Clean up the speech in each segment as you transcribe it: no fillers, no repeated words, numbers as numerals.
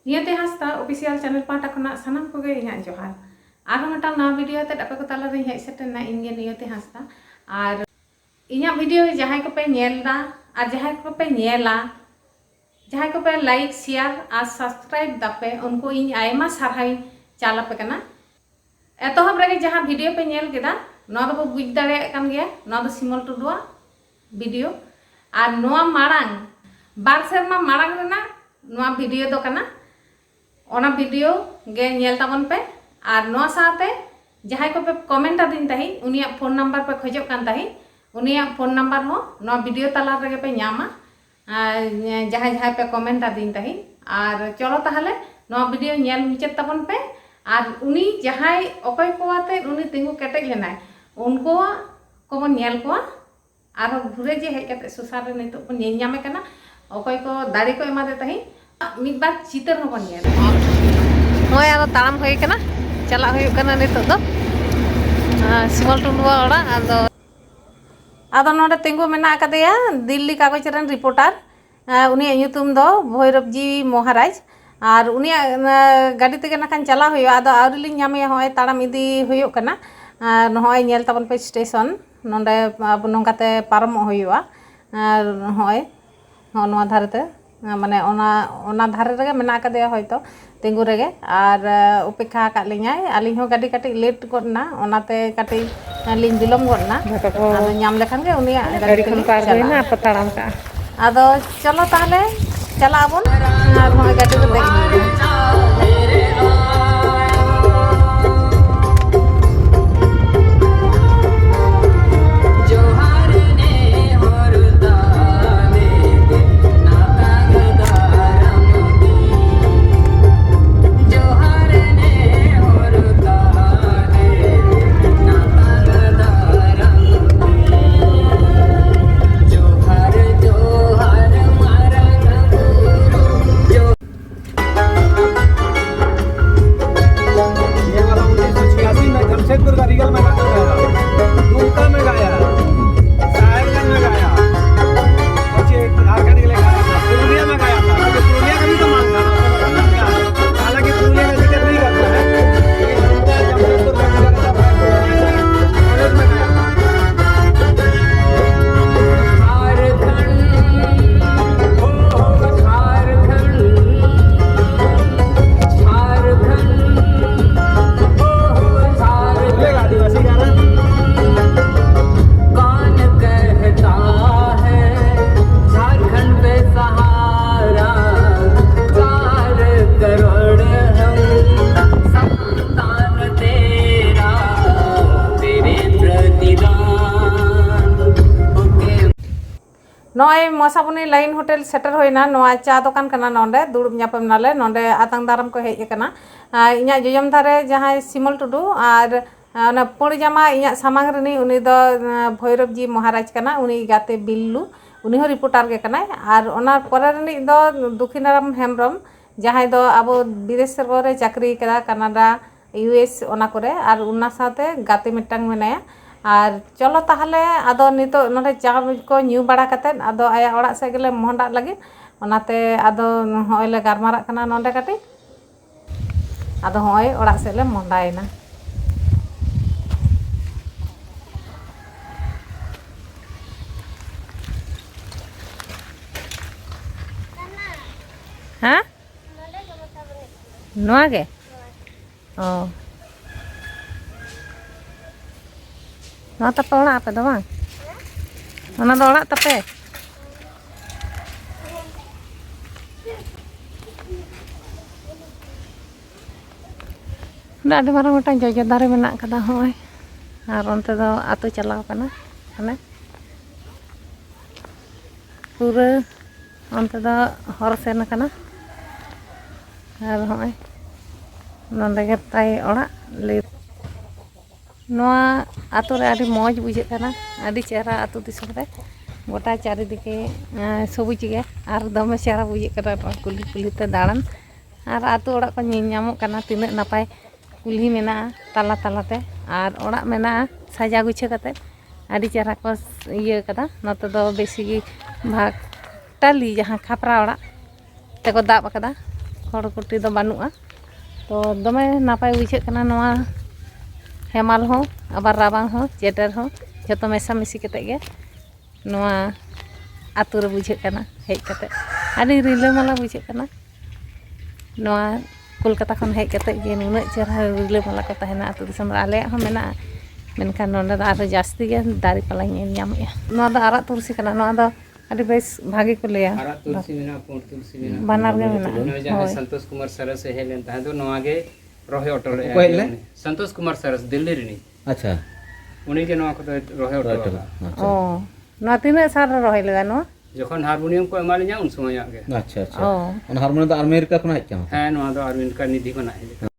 नियते हास्ता official channel पाटा खना सानाम कोगे इना जोहार आरो मिटांग नवा वीडियो ते आपे को ताला रे हेज सेटना इनगे नियते हास्ता और इना वीडियो जहां को पे नेलदा और जहां को पे नेला जहां को पे लाइक शेयर और सब्सक्राइब दापे उनको इन आयमा सारहाई चाला पे कना एतोहब रे जहां वीडियो पे नेल केदा न दो बुझ दाड़े कान गया न दो सिमल टुडुआ वीडियो और नोआ मारांग बार सेरमा मारांग रेना नोआ वीडियो दो कना ओना वीडियो गे नेल ताबन पे और नोआ साथे जहां को पे कमेंट आदिन ताही उनिया फोन नंबर पे खोजो कान ताही उनिया फोन नंबर हो नोआ वीडियो तला रे पे न्यामा जहां जहां पे कमेंट आदिन ताही और चलो ताहले नोआ वीडियो नेल मुचाद ताबन पे और उनी जहां ओकय कोआते उनी तिंगु केटेज लेनाय उनको को नेल को और घुरे जे हेज कते सोसार रे नितो को नेल न्यामे कना ओकय को दाड़ी को एमा दे ताही मिद बार चितर हो बन नेल होय आरो ताराम होय कना चला होय कना नितो दो सिमल टुंडुआ ओड़ा आदो नोडे तिंगु मेना कदेया दिल्ली कागज रन रिपोर्टर उनी ᱧᱩᱛᱩᱢ दो भैरव जी महाराज और उनी गाड़ी तेगे नाखान चला होय आदो आवरिली ᱧᱟᱢᱮ होय ताराम इदी होय कना होय नेल ताबन पे स्टेशन नोडे अब नोंगाते पारम होयवा होय नोआ धारते माने ओना धारे रेगे मेना कदेया होयतो तिंगु रेगे और उपेक्षा का लिङाय आलिं हो गाड़ी काटी लेट गोदना ओनाते काटी लिंग बिलम गोदना आदो ᱧᱟᱢ लेखान गे उनी गाड़ी खन पार होइना पताड़ाम का आदो चलो ताहले चला आबोन और होय गाड़ी रे देख नॉय मसाबुनी लाइन होटल सेटर होइना नोआ चा दुकान कना नोंडे दुड़ुब न्यापम नाले नोंडे आतंग दाराम को हेज कना इना जोजम धारे जहां सिमल टुडू और ना पुड़ जामा इना सामांग रनी उनी दो भैरव जी महाराज कना उनी गाते बिल्लू उनी हो रिपोर्टर के कना और ओना परे रनी दो दुखीनाराम हेमब्रम जहां दो अब विदेश रे चाकरी करा कनाडा यूएस ओना करे और उना साथे गाते मिटांग मेनाया और चलो ताहले आदो नितो नोडे चा को न्यू बाड़ा कते आदो आया ओड़ा से गेले मोहंडा लगे ओनाते आदो होयले गारमारा कना नोंडे काटी आदो होय ओड़ा से ले मोहंडायना हां नोआ गे ओ तापे ओड़ा पे दो बांग ओना दो ओड़ा तापे आदि मारंग मिटांग जजो दारे मेना कदा होय और ओनते दो आतो चलाव कना माने पूरा ओनते दो हर सेन कना और होय नोंडे गे ताई ओड़ा ले नोआ आतो रे आदि मौज बुझे कना आदि चेहरा आतो दिसम रे गोटा चारिदिके सबुज गे और दमे चेहरा बुझे कना कुली कुलीते दाड़ान और आतो ओड़ा को ᱧᱟᱢᱚᱜ कना तिना नपाय कुल्ही मेना ताला तालाते और ओड़ा मेना साजा गुछे कते आदि चेहरा को इये कदा नते दो बेसी भाग टाली जहां खापरा ओड़ा तेको दाब कदा खड़कुटी दो बानुआ तो दमे नापाय बुझे कना नवा हेमाल हो आबार राबांग हो चेटर हो जतो मेसा मिसी कते गे नवा आतु रे बुझे कना हेज कते आदि रिलामाला बुझे कना नवा कोलकाता खन हेज कते जे नुना चेहरा रिलामाला को तहना आतु दिसम आले हो मेना मेनखान नोंडे दा आरो जास्ती गे दारी पाला नेल ᱧᱟᱢᱮᱜᱼᱟ नवा दा आरा तुलसी कना नवा दा आदि बेस भागी को लेया आरा तुलसी मेना पुर तुलसी मेना बानार गे मेना जहां संतोष कुमार सरस हेलेन ता दो नवा गे रोहे ऑटो संतोष कुमार सरस दिल्ली रिनी अच्छा उनी के नवा को रोहे ऑटो ओ नवा तिने सार रोहे लेदा नवा जखन हारमोनियम को एमालिया उन समय गे अच्छा अच्छा और हारमोनियम तो अमेरिका खना हेज काना हां नवा दो अमेरिका निधि को ना हेज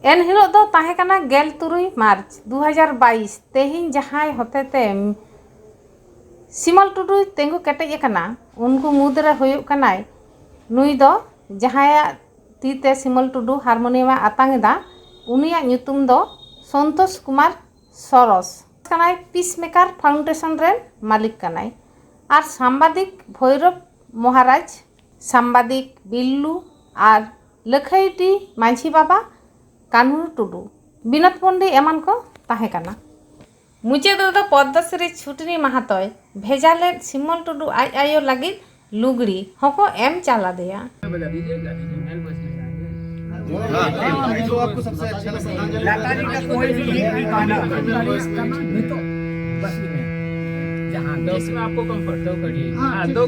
एन हिलो दो ताहे कना गेल तुरुई मार्च 2022 तेहिन जहाय होतेते सिमल टुडू तेंगु केटेज कना उनको मुद्रे होयो कनाय नुई दो जहाया तीते सिमल टुडू हारमोनियम आतांगदा उनिया ᱧᱩᱛᱩᱢ दो संतोष कुमार सरस कनाय पीस मेकर फाउंडेशन रेन मालिक कनाय और सांबादिक भैरव महाराज सांबादिक बिल्लू और लखईटी माझी बाबा कानूर टुडू बिनोद पंडी एमान को ताहे कना मुझे दो पद्मश्री छुटनी महातय भेजाले सिमल टुडू आज आयो लगी लुगड़ी हको एम चाला दिया जो आपको सबसे अच्छा लगा का कोई भी एक गाना बस में जहां जिसमें आपको कंफर्ट हो करिए हां दो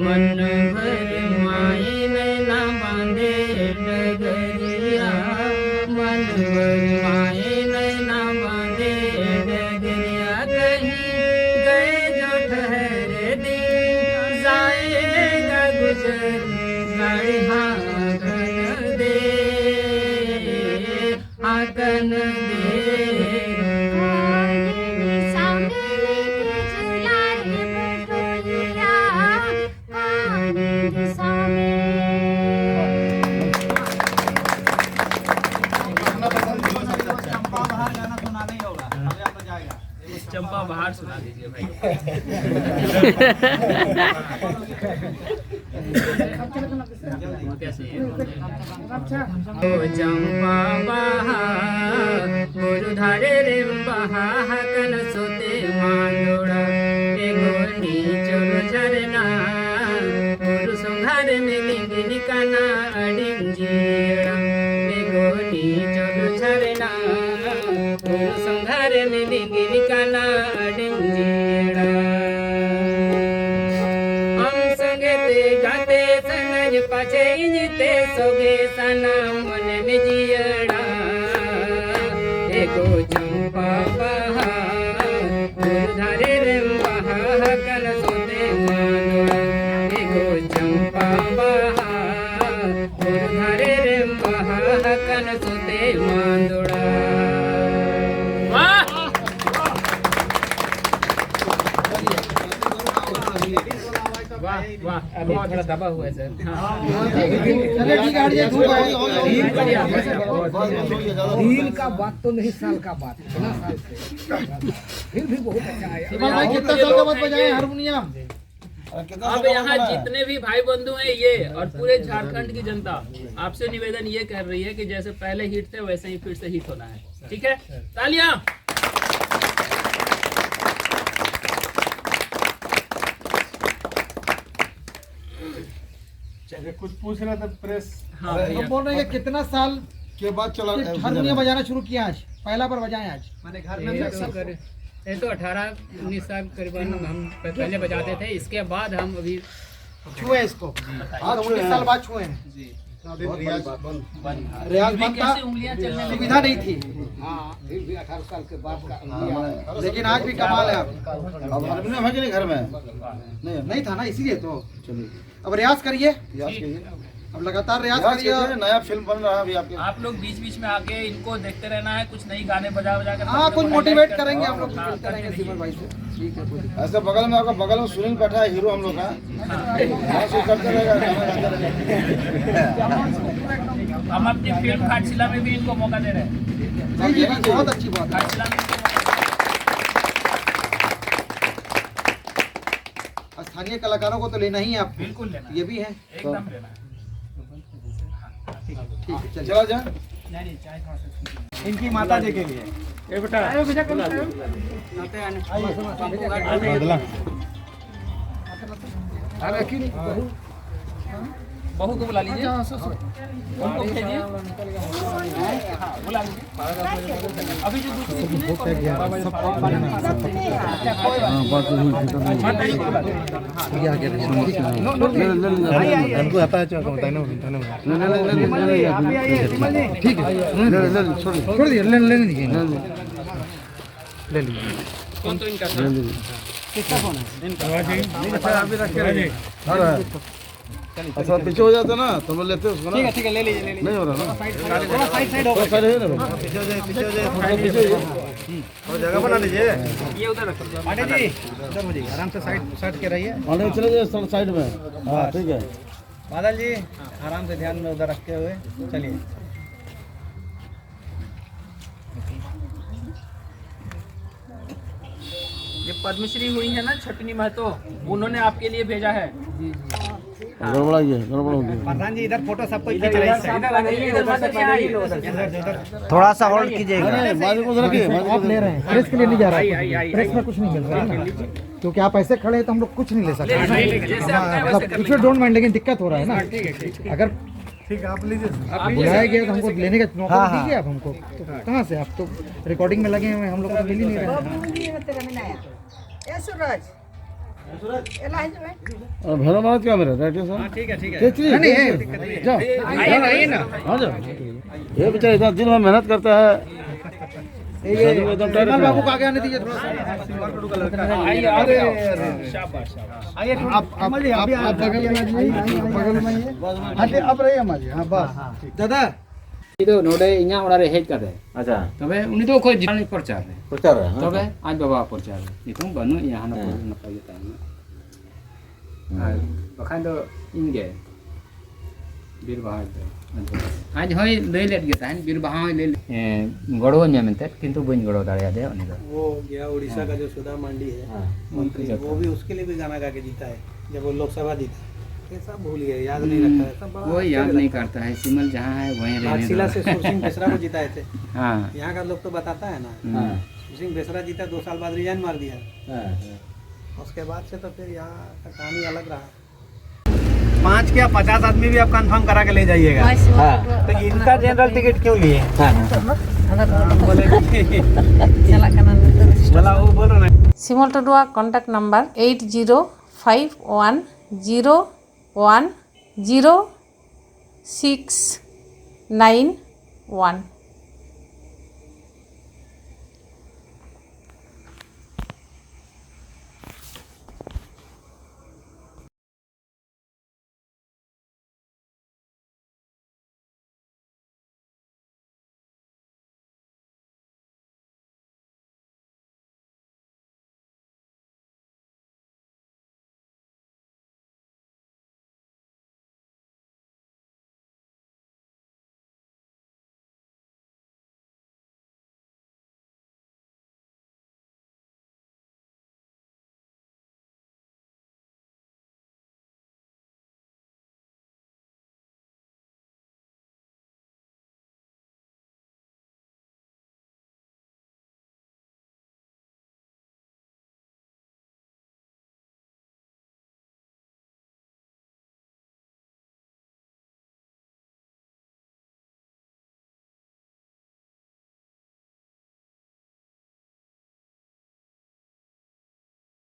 मन भर माए नैना बांधे डगरिया मन भर माए नैना बांधे डगरिया कहीं गए जो ठहरे दिन जाएगा गुजर गाड़ी हाकन दे हाकन दे चंपा बहार सुना दीजिए भाई चंपा बहार गुरुधारे रे बहाकन सोते मांदोड़ा एगोनी चलो झरना गुरु संघारे मिली बिनिकाना अडिंजीड़ा एगोनी चलो झरना गुरु संघारे मिली बिनिकाना अडिंजीड़ा हम संगे ते गाते सनज पाछे इंजते सोगे सना मन में जियड़ा एगो चंपा बहार गुरुधारे रे बहाकन सोते मांदोड़ा एगो चंपा बहार गुरुधारे रे बहाकन सोते मांदोड़ा वाह वाह अभी थोड़ा दबा हुआ है सर चलिए ठीक है दिल का बात तो नहीं साल का बात इतना साल से फिर भी बहुत अच्छा है भाई कितना साल के बाद बजाए हारमोनियम अब यहाँ जितने भी भाई बंधु हैं ये और पूरे झारखंड की जनता आपसे निवेदन ये कर रही है कि जैसे पहले हिट थे वैसे ही फिर से हिट होना है, ठीक है? तालियां। कुछ पूछ रहा था प्रेस। हाँ हम बोल रहे हैं कि कितना साल के बाद चला हारमोनियम बजाना शुरू किया आज, पहला बार बजाएं आज। मैंने घर में ये तो 18-19 साल करीबन हम पहले बजाते थे, इसके बाद हम अभी छुए इसको, आज 19 साल बाद छुए हैं। रियाज बंद था, उंगलियां चलने लगी। सुविधा नहीं थी। फिर भी 18 साल के बाद का, लेकिन आज भी कमाल है। अब हारमोनियम है कि नहीं घर में? नहीं था ना, इसीलिए तो। अब रियाज करिए, अब लगातार रियाज करिए। नया फिल्म बन रहा है अभी आपके। आप लोग बीच बीच में आके इनको देखते रहना है, कुछ नई गाने बजा बजा कर। हाँ, कुछ मोटिवेट करेंगे हम लोग, करेंगे सिमर भाई से। ठीक है, कोई ऐसे बगल में आपका बगल में सुनील बैठा है, हीरो हम लोग का। करते रहेगा, गाना गाते रहेगा। हम अपनी फिल्म घाटशिला में भी इनको मौका दे रहे हैं। ये भी बहुत अच्छी बात है। घाटशिला में स्थानीय कलाकारों को तो लेना ही है आप, बिल्कुल लेना, ये भी है। एकदम लेना है। ठीक है, चलिए। चला जा। इनकी माता जी के लिए बहू को बुला लीजिए, उनको भेजिए, बुला लीजिए। अभी जो ठीक है, छोड़ दिए, लेने दीजिए, ले लीजिए। कौन तो इनका अच्छा पीछे हो जाता ना तो लोग लेते उसको ना। ठीक है, ले लीजिए। नहीं हो रहा ना, साइड हो, साइड है ना, पीछे हो जाए, पीछे हो जाए, थोड़ा पीछे हो जाए। और जगह बना लीजिए। ये उधर रखो। पांडे जी उधर हो जाइए, आराम से साइड के रहिए। पानी में चले जाए साइड में। हाँ ठीक है। बादल जी आराम से ध्यान में उधर रखते हुए चलिए। ये पद्मश्री हुई है ना छटनी महतो, उन्होंने आपके लिए भेजा है। गड़बड़ा गया, गड़बड़ हो गया। प्रधान जी इधर फोटो सबको थोड़ा सा होल्ड कीजिएगा। आप ले रहे हैं, प्रेस के लिए नहीं जा रहा है, प्रेस में कुछ नहीं मिल रहा है ना, क्योंकि आप ऐसे खड़े हैं तो हम लोग कुछ नहीं ले सकते। मतलब डोंट माइंड, लेकिन दिक्कत हो रहा है ना। अगर ठीक आप लीजिए, बुलाया गया तो हमको लेने का मौका दीजिए आप हमको। तो कहाँ से, आप तो रिकॉर्डिंग में लगे हुए हैं, हम लोग को तो मिल ही नहीं रहा है। भैरव महाराज क्या मेरा राइट सर? ठीक है, ठीक है। नहीं जाओ, आइए ना। हाँ जाओ। ये बेचारा इतना दिन में मेहनत करता है। विमल बाबू को आगे आने दीजिए थोड़ा सा। आइए आप बगल में आइए, अब रहिए हमारे। हाँ बस दादा तो नोडे इन्या ओड़ा हेज कर रहे। अच्छा तबे उनी तो कोई जितानी प्रचार रहे। प्रचार है। तबे आज बाबा प्रचार नितुम बनु यहाँ ना नपाई ताना আর बखान दो इनगे बीर बहार आज होय लई लेट गे ताहन बीर बहा होय ले गड़ो ᱧᱟᱢᱮᱱᱛᱮ किंतु बइन गड़ो दाड़िया दे उनी वो गया उड़ीसा का जो सुधा मांडी है, वो भी उसके लिए भी गाना गा के जीता है जब वो लोकसभा जीता। ये सब भूल गए, याद नहीं रखता है, सब वो याद नहीं करता है। सिमल जहाँ है वहीं रहने घाटशिला से सुरसिंह बेसरा को जिताए थे। हाँ यहाँ का लोग तो बताता है ना, सुरसिंह बेसरा जीता, 2 साल बाद रिजाइन मार दिया। उसके बाद से तो फिर यहाँ का कहानी अलग रहा। 5 क्या 50 आदमी भी आप कंफर्म करा के ले जाइएगा। तो इनका जनरल टिकट क्यों लिए? चला वो बोलो ना। सिमल टुडुआ कॉन्टैक्ट नंबर 8051010691।